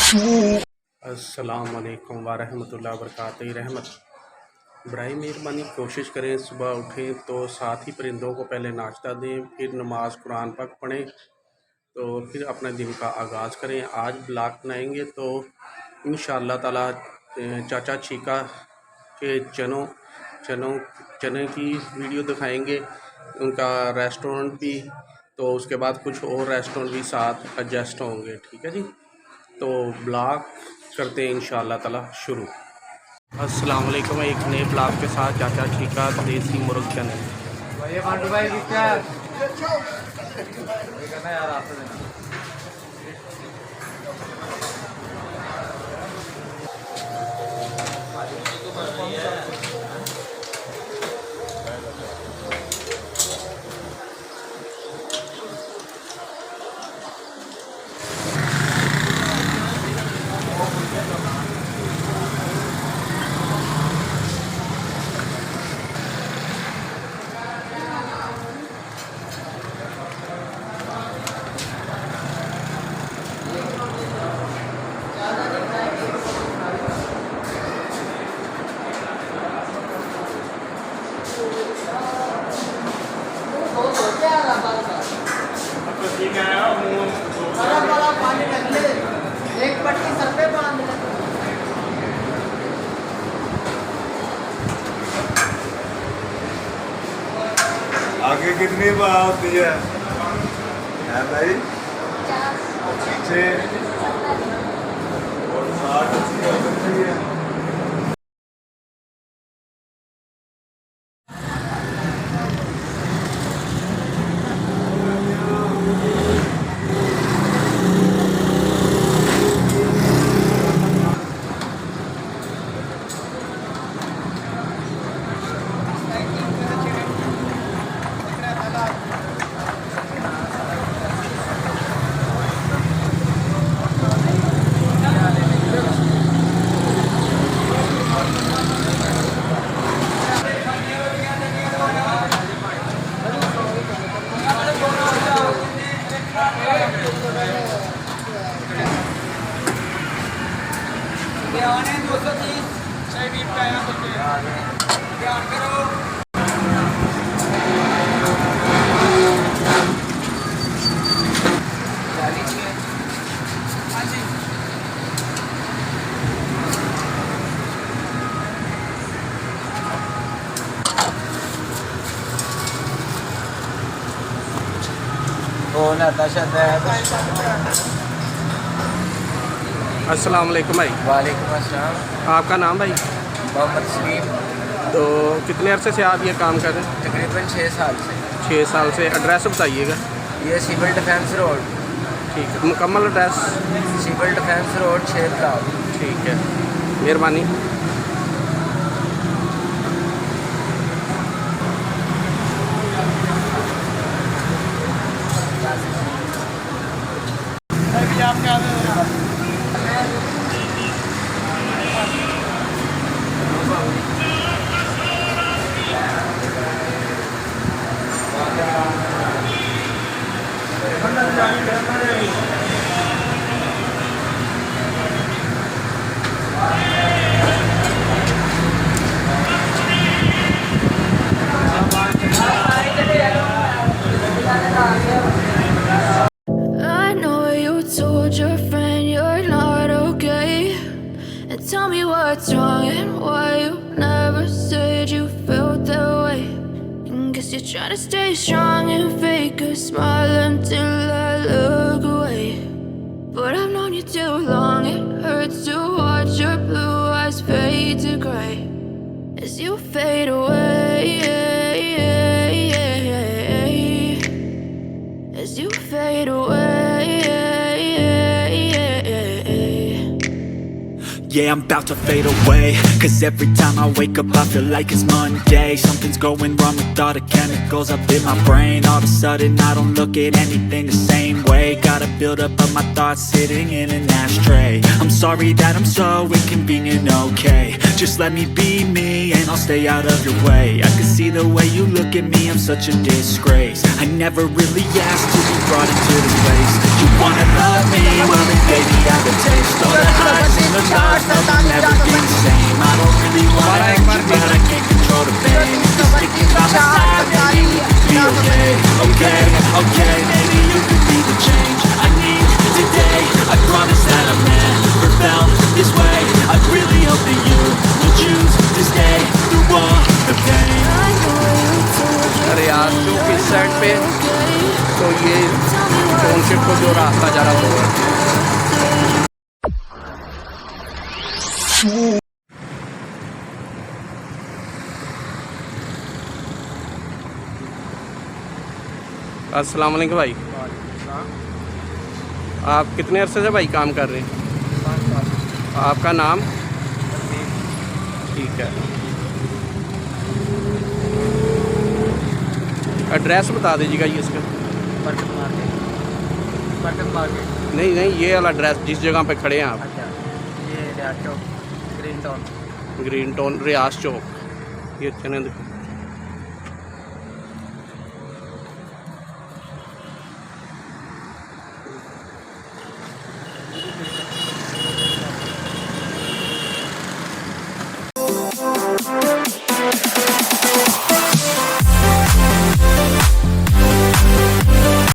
अस्सलाम वालेकुम वरहमतुल्लाहि वबरकातुहू। रहमत बड़ी मेहरबानी कोशिश करें सुबह उठें तो साथ ही परिंदों को पहले नाश्ता दें, फिर नमाज कुरान पाक पढ़ें, तो फिर अपने दिन का आगाज़ करें। आज ब्लॉग बनाएंगे तो इंशाअल्लाह ताला चाचा चीका के चने की वीडियो दिखाएंगे, उनका रेस्टोरेंट भी, तो उसके बाद कुछ और रेस्टोरेंट भी साथ एडजस्ट होंगे। ठीक है जी, तो ब्लॉग करते हैं इंशाअल्लाह ताला शुरू। अस्सलाम वालेकुम। एक नए ब्लॉग के साथ चाचा चिका देसी मुर्ग चने। एक पट्टी सर पे बांध ले। आगे कितनी बार होती है भाई? पीछे और 60-80 हो सकती है। अस्सलाम वालेकुम भाई। वालेकुम अस्सलाम। आपका नाम भाई? मोहम्मद सलीम। तो कितने अरसे से आप ये काम कर रहे हैं? तकरीबन 6 साल से। 6 साल से। एड्रेस बताइएगा। ये सिविल डिफेंस रोड। ठीक है, मुकम्मल address? Civil defence road Sherlal. ठीक है, मेहरबानी। I know you told your friend you're not okay, and tell me what's wrong and why you never said you felt that way. And guess you're trying to stay strong and fake a smile until I look away. But I've known you too long, it hurts to watch your blue eyes fade to gray as you fade away, as you fade away. Yeah, I'm about to fade away, cause every time I wake up I feel like it's Monday. Something's going wrong with all the chemicals up in my brain. All of a sudden I don't look at anything the same way. Gotta build up of my thoughts sitting in an ashtray. I'm sorry that I'm so inconvenient, okay. Just let me be me and I'll stay out of your way. I can see the way you look at me, I'm such a disgrace. I never really asked to be brought into this place. You wanna love me? Well then baby I have a taste. All the love, love will never be the same. I don't really wanna hurt you, but I can't control the pain. Just thinking about my side, maybe we could be okay. Okay, okay, maybe you could be the change I need today. I promise that I've never felt this way. I really hope that you will choose to stay through all the pain. रियाज चौक इस side पे, तो ये township को जो रास्ता जा रहा होगा। अस्सलाम वालेकुम भाई, आप कितने अरसे से भाई काम कर रहे हैं? आपका नाम? ठीक है, एड्रेस बता दीजिएगा ये इसका। नहीं नहीं, ये वाला एड्रेस जिस जगह पे खड़े हैं आप। अच्छा, ये रियाज चौक, ग्रीन टाउन। ग्रीन टाउन रियाज चौक, ये चने